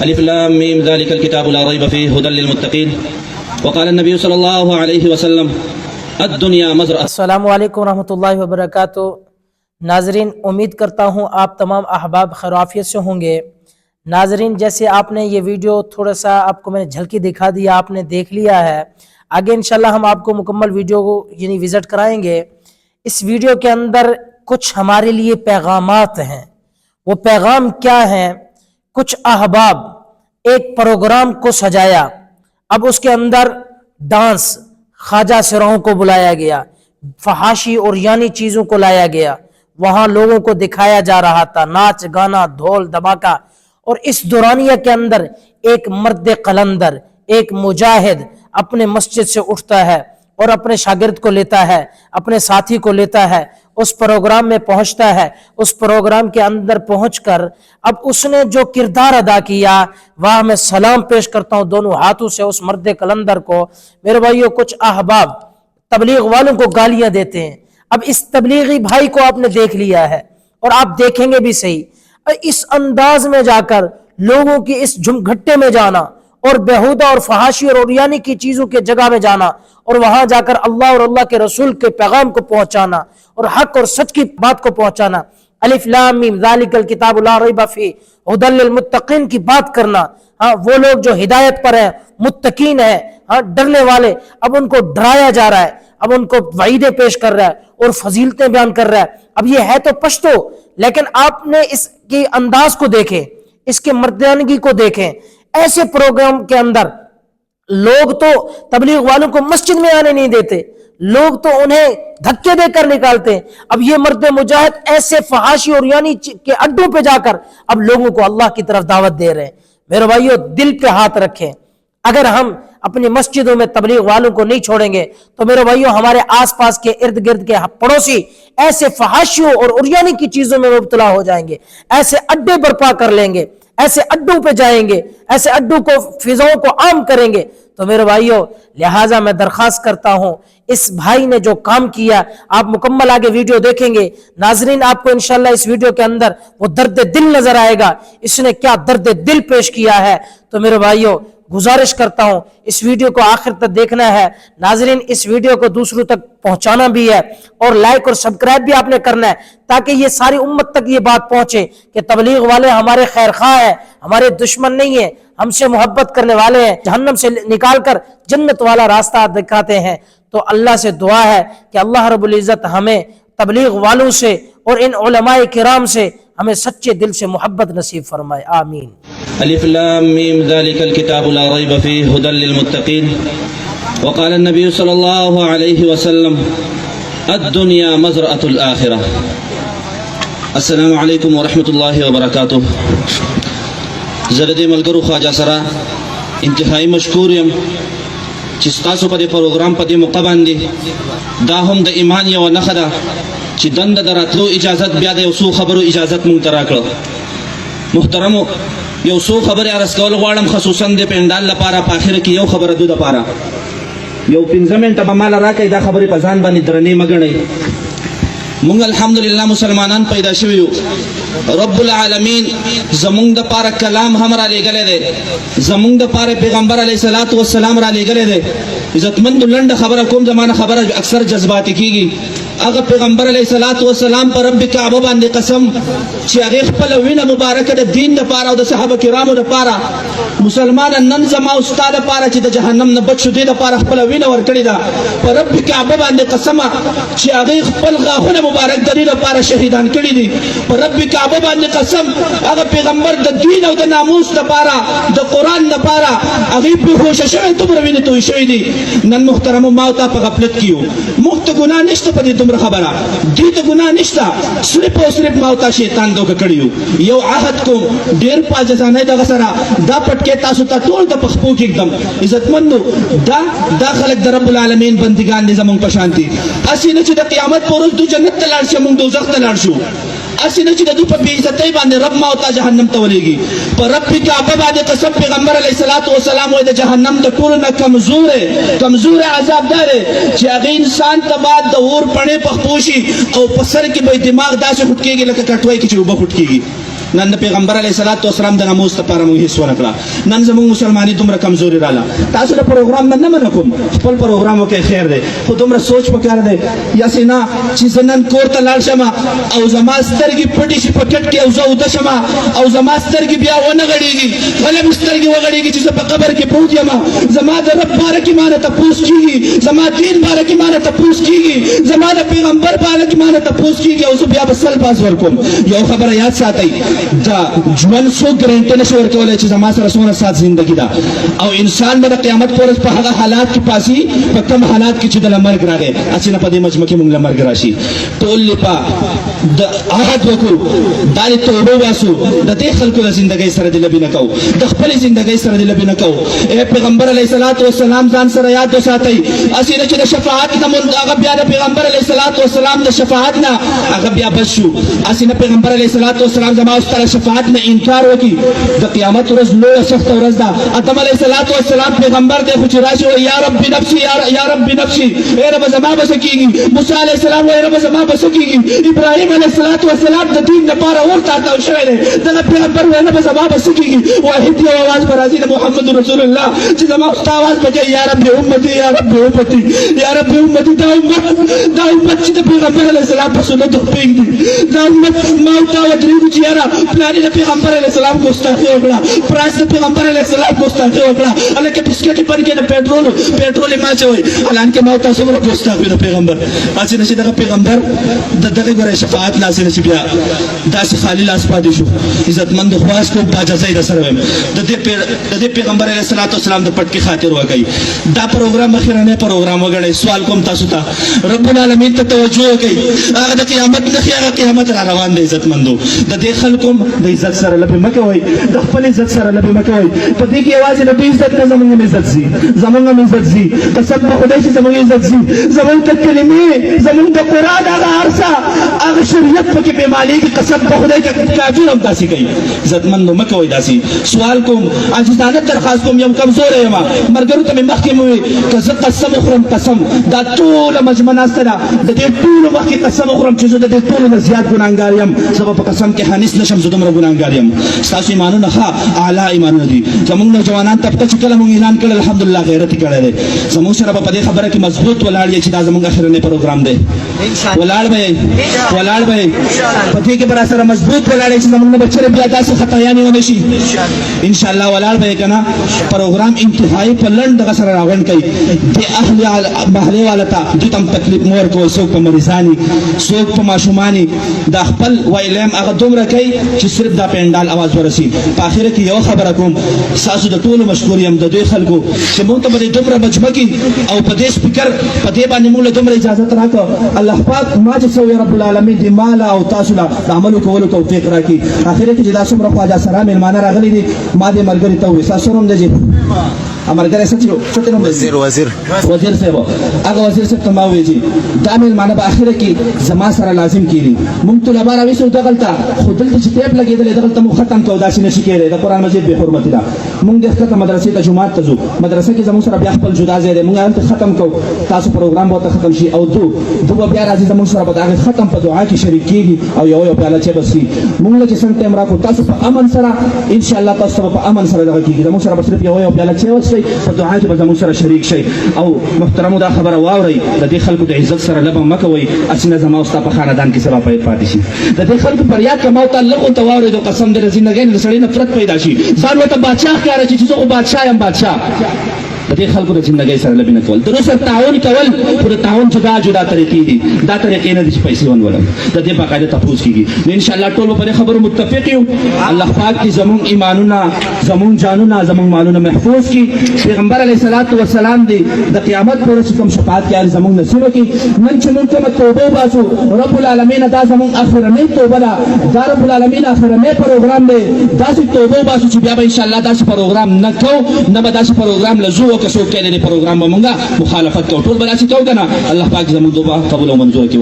الف لام میم ذلك الكتاب لا ريب فيه هدى للمتقين وقال النبي صلی اللہ علیہ وسلم الدنیا مزرعۃ۔ السلام علیکم ورحمۃ اللہ وبرکاتہ۔ ناظرین، امید کرتا ہوں آپ تمام احباب خیر و عافیت سے ہوں گے۔ ناظرین، جیسے آپ نے یہ ویڈیو تھوڑا سا آپ کو میں نے جھلکی دکھا دیا، آپ نے دیکھ لیا ہے، آگے انشاءاللہ ہم آپ کو مکمل ویڈیو کو وزٹ کرائیں گے۔ اس ویڈیو کے اندر کچھ ہمارے لیے پیغامات ہیں۔ وہ پیغام کیا ہیں؟ کچھ احباب ایک پروگرام کو سجایا، اب اس کے اندر ڈانس، خواجہ سراہوں کو بلایا گیا، فحاشی اور یعنی چیزوں کو لایا گیا، وہاں لوگوں کو دکھایا جا رہا تھا، ناچ گانا، ڈھول دھماکہ۔ اور اس دورانیہ کے اندر ایک مرد قلندر، ایک مجاہد اپنے مسجد سے اٹھتا ہے اور اپنے شاگرد کو لیتا ہے، اپنے ساتھی کو لیتا ہے، اس پروگرام میں پہنچتا ہے۔ اس پروگرام کے اندر پہنچ کر اب اس نے جو کردار ادا کیا، وہاں میں سلام پیش کرتا ہوں دونوں ہاتھوں سے اس مرد قلندر کو۔ میرے بھائیوں، کچھ احباب تبلیغ والوں کو گالیاں دیتے ہیں۔ اب اس تبلیغی بھائی کو آپ نے دیکھ لیا ہے اور آپ دیکھیں گے بھی صحیح، اس انداز میں جا کر لوگوں کی اس جھمگھٹے میں جانا اور بیہودہ اور فحاشی اور عریانی کی چیزوں کے جگہ میں جانا اور وہاں جا کر اللہ اور اللہ کے رسول کے پیغام کو پہنچانا اور حق اور سچ کی بات کو پہنچانا، الف لام میم ذالک الکتاب لا ریب فیہ ھدی للمتقین کی بات کرنا۔ وہ لوگ جو ہدایت پر ہیں، متقین ہیں، ڈرنے والے، اب ان کو ڈرایا جا رہا ہے، اب ان کو وعیدیں پیش کر رہا ہے اور فضیلتیں بیان کر رہا ہے۔ اب یہ ہے تو پشتو، لیکن آپ نے اس کے انداز کو دیکھیں، اس کے مردانگی کو دیکھیں۔ ایسے پروگرام کے اندر لوگ تو تبلیغ والوں کو مسجد میں آنے نہیں دیتے، لوگ تو انہیں دھکے دے کر نکالتے ہیں۔ اب یہ مرد مجاہد ایسے فحاشی اور یعنی کے اڈوں پہ جا کر اب لوگوں کو اللہ کی طرف دعوت دے رہے ہیں۔ میرے بھائیو، دل پہ ہاتھ رکھیں، اگر ہم اپنی مسجدوں میں تبلیغ والوں کو نہیں چھوڑیں گے تو میرے بھائیو ہمارے آس پاس کے ارد گرد کے پڑوسی ایسے فحاشیوں اور عریانی کی چیزوں میں مبتلا ہو جائیں گے، ایسے اڈے برپا کر لیں گے، ایسے اڈوں پہ جائیں گے، ایسے اڈوں کو فضاؤں کو عام کریں گے۔ تو میرے بھائیو، لہٰذا میں درخواست کرتا ہوں، اس بھائی نے جو کام کیا، آپ مکمل آگے ویڈیو دیکھیں گے ناظرین، آپ کو انشاءاللہ اس ویڈیو کے اندر وہ درد دل نظر آئے گا، اس نے کیا درد دل پیش کیا ہے۔ تو میرے بھائیو، گزارش کرتا ہوں اس ویڈیو کو آخر تک دیکھنا ہے۔ ناظرین، اس ویڈیو کو دوسروں تک پہنچانا بھی ہے اور لائک اور سبسکرائب بھی آپ نے کرنا ہے تاکہ یہ ساری امت تک یہ بات پہنچے کہ تبلیغ والے ہمارے خیر خواہ ہیں، ہمارے دشمن نہیں ہیں، ہم سے محبت کرنے والے ہیں، جہنم سے نکال کر جنت والا راستہ دکھاتے ہیں۔ تو اللہ سے دعا ہے کہ اللہ رب العزت ہمیں تبلیغ والوں سے اور ان علماء کرام سے ہمیں سچے دل سے محبت نصیب فرمائے، آمین۔ الف لام میم ذالک الکتاب لا ریب فیہ ھدی للمتقین وقال النبی صلی اللہ علیہ وسلم الدنیا مزرعۃ الآخرہ۔ السلام علیکم ورحمۃ اللہ وبرکاتہ۔ زرد ملګرو خواجہ سرا انتہائی مشکور یم چې ستاسو په دې پروګرام په دې موقع باندې دا هم د ایمان یوه نښه ده چې دنده د راتلو اجازت بیا د یو څو خبرو اجازت مونږ ته راکړه۔ محترمو، یو څو خبرې عرض کول غواړم، خصوصا د پنډال لپاره په آخره کې یو خبره دو دپاره یو 15 منټه به ماله راکئ، دا خبرې په ځان باندې درنې مه ګڼئ۔ مونږ الحمدلله مسلمانان پیدا شوي یو، رب العالمین زمونږ دپاره کلام هم را لېږلی دی، زمونږ دپاره پیغمبر علیه الصلاة والسلام را لېږلی دی۔ عزتمندو لنډه خبره کوم، زمانه خبره اکثر جذباتي کېږي۔ هغه پیغمبر علیه الصلاة والسلام په رب کعبه باندې قسم چې هغې خپله وینه مبارکه د دین دپاره او د صحابه کرامو دپاره، مسلمانه نن زما او ستا دپاره چې د جهنم نه بچ شو، دې دپاره خپله وینه ورکړې ده، په رب کعبه باندې قسمه چې هغې خپل غاښونه مبارک د دې دپاره شهیدان کړي دي، په رب کعبه باندې قسم هغه پیغمبر د دین او د ناموس دپاره، د قرآن دپاره هغې بېهوشه شوی، دومره وینې توی شوي دي۔ نن محترمو، ما او تا په غفلت کې یو، موږ ته ګناه نشته په دې دومره خبره، دې ته ګناه نشته، صرف او صرف ما او تا شیطان دوکه کړي یو۔ یو عهد کوم ډېر په عاجزانۍ دغه سره دا پټکې تاسو ته ټول ته په خپو کېږدم، عزتمندو، دا خلک د رب العالمین بندګان دي زموږ په شان دي، هسې نه چې د قیامت په ورځ دوی جنت ته لاړ شي، موږ دوزخ ته لاړ شو، هسې نه چې د دوی په بې عزتۍ باندې رب ما او تا جهنم ته ولېږي۔ په رب کعبه باندې قسم پیغمبر علیه الصلاة والسلام وایي د جهنم د ټولو نه کمزوری عذاب دا دی چې هغې انسان ته بعد د اور پڼې په خپو شي او په سر کې به دماغ داسې خوټ کېږي لکه کټوۍ کې چې اوبه خوټ کېږي، نن پیغمبر علیه الصلاۃ والسلام د ناموس لپاره موږ هیڅ ونه کړه نن زموږ مسلمانۍ دومره کمزوري رااله تاسو د پروګرام نه منع کوم خپل پروګرام وکړئ خیر دی خو دومره سوچ پکار دی یا سینا چې زه نن کور ته لاړ شم او زما سترګې پټې شي په کټ کې او زه اوده شم او زما سترګې بیا ونه غړېږي غلې مې سترګې وغړېږي چې زه په قبر کې پروت یم زما د رب باره کې مانه تپوس کېږي زما دین باره کې مانه تپوس کېږي زما د پیغمبر باره کې مانه تپوس کېږي او زه بیا به سل پاس ورکوم یو خبره یاد ساتئ دا ژوند څوک ګرنټي نشي ورکولی چې زما سره څومره سات زندګي ده او انسان به د قیامت په ورځ په هغه حالات کې پاسي په کوم حالات کې چې د مرګ راغی هسې نه په دې مجمع کې موږ له مرګ راشي ټول لپا د عهد وکړو دا د توبه واسو د دې خلکو د زندګۍ سره د لبي نه کوو د خپلې زندګۍ سره د لبي نه کوو ای پیغمبر علیه الصلاۃ والسلام ځان سره یاد وساتئ هسې نه چې د شفاعت نه هغه بیا د پیغمبر علیه الصلاۃ والسلام د شفاعت نه هغه بیا بچ شو هسې نه پیغمبر علیه الصلاۃ والسلام زما او ستا شفاعت نه انکار وکړي د قیامت ورځ لویه سخته ورځ ده آدم علیه الصلاۃ والسلام پیغمبر دی خو چې راشي وایي یا رب نفسي یا رب نفسي ای رب زما به څه کېږي موسی علیه السلام وایي رب زما به څه کېږي ابراهیم علیه الصلاۃ والسلام د دین لپاره ورته تاو شوی دی دغه پیغمبر وایي رب زما به څه کېږي واحد یو اواز به راځي د محمد رسول الله چې زما ستا اواز به کوي یا رب امتي یا رب امتي یا رب امتي دا امت چې د پیغمبر علیه السلام په سنتو پرېږدي دا امت ما او تا ودرېږو چې یاره پلار د پیغمبر علیه السلام ګستاخي وکړه پراس د پیغمبر علیه السلام ګستاخي وکړه هلکه بسکټې پر کې د پېټرول یې ماچوئ حالانکې ما او تا څومره ګستاخ وي د پیغمبر هسې نه چې دغه پیغمبر د دغې ګورئ شفاعت نه هسې نه چې بیا داسې خالي لاس پاتې شو عزتمند خواست کوم باجزۍ در سره ویم د دې پیغمبر علیه الصلاۃ والسلام د پټکي خاطر وکړئ دا پروګرام اخرنی پروګرام وګڼئ سوال کوم تاسو ته رب العالمین ته توجه وکړئ هغه د قیامت نښې هغه قیامت را روان دی عزتمندو د دې خلکو د عزت سره لبې مه کوئ د خپل عزت سره لبې مه کوئ په دې کې یوازې د دوی عزت نه زموږ هم عزت ځي زموږ هم عزت ځي قسم په خدای چې زموږ عزت ځي زموږ د کلمې زموږ د قرآن هغه هر څه هغه شریعت پکې بېمالېږي قسم په خدای چې کافر هم داسې کوي عزتمندو مه کوئ داسې سوال کوم عاجزانه درخواست کوم یم کمزوری یم ملګرو ته مې مخکې مې وویل که زه قسم وخورم قسم دا ټوله مجمع ناسته ده د دې ټولو مخکې قسم وخورم چې زه د دې ټولو نه زیات ګناهګار یم زه به په قسم کې حانس نشم زه دومره ګناهګار یم ستاسو ایمانونه ښه اعلی ایمانونه دي زموږ نوجوانان طبقه چې کله موږ اعلان کړی الحمدلله غیرت یې کړی دی زموږ سره به په دې خبره کې مضبوط ولاړ یې چې دا زموږ اخرنی پروګرام دی ولاړ به یې په دې کې به راسره مضبوط ولاړ یې چې زموږ نه به چېرې بیا داسې خطایانې ونه شي انشاءالله ولاړ به یې که نه پروګرام انتهایي په لنډ دغه سره راغونډ کوي دې محلې والا ته دوی ته هم تکلیف مه ورکوئ څوک په مریضاني څوک په ماشوماني دا خپل ویلیم هغه دومره کوي چې صرف دا پینډال اواز ورسي په آخره کې یو خبره کوم ستاسو د ټولو مشکور یم د دوی خلکو چې موږ ته به دې دومره مجمع کي او په دې سپیکر په دې باندې موږ له دومره اجازت راکړه الله پاک ما چې څه رب العالمین دې ما له او تاسو له د عملو کولو توفیق راکړي آخره کې چې دا څومره خواجه سره مېلمانه راغلي دي ما دې ملګري ته وویل ستاسو نوم دی ملګری څه نوم دی وزیر صاحب هغه وزیر صاحب ته ما وویل چې دا مېلمانه به آخره کې زما سره لازم کېږي موږ طلبا راویسو دغلته خو دلته چې ټیپ لګېدلی دغلته موږ ختم کوو داسې نشي کېدی د قرآن مجید بې حرمتي ده موږ دې ښکته مدرسې ته جومات ته ځو مدرسه کې زموږ سره بیا خپل جدا ځای دی موږ هلته ختم کوو تاسو پروګرام به ورته ختم شي او دو به بیا راځي زموږ سره به د هغې ختم په دعا کې شریک کېږي او یو پیاله چای به څښي موږ له چې سم ټایم راکړو تاسو په امن سره انشاءالله تاسو ته به په امن سره دغه کېږي زموږ سره به صرف یو پیاله چای وڅښئ په دعا کې به زموږ سره شریک شئ او محترمو دا خبره واورئ د دې خلکو د عزت سره لبه مه کوئ هسې نه زما او ستا په خاندان کې سبا پاتې شي د دې خلکو پر یاد که ما ورته لږ ورته واورېدو قسم د زندګۍ نه د سړي نفرت پیدا شي ځان ورته بادشاه ښکاره چې زه خو بادشاه یم بادشاه د دې خلکو د زندګۍ سره لبې نه کول د نو سره تعاون کول خو د تعاون جدا طریقې دي دا طریقې نه دي چې پیسې ونولم د دې باقاعده تپوس کېږي نو انشاءالله ټول به په دې خبرو متفق یو الله پاک دې زموږ ایمانونه زموږ جانونه زموږ مالونه محفوظ کړي پیغمبر علیه الصلاۃ والسلام دې د قیامت په ورځ کوم شفاعت کوي زموږ نصیب کړي نن چې موږ کومه توبه وباسو رب العالمین دا زموږ اخرنۍ توبه ده دا رب العالمین اخرنۍ پروګرام دی داسې توبه وباسو چې بیا به انشاءالله داسې پروګرام نه کوو نه به داسې پروګرام له زو که څوک کوي د پروګرام به مونږه مخالفت کوو ټول به داسې کوو که نه الله پاک زموږ توبه قبول او منظور کړي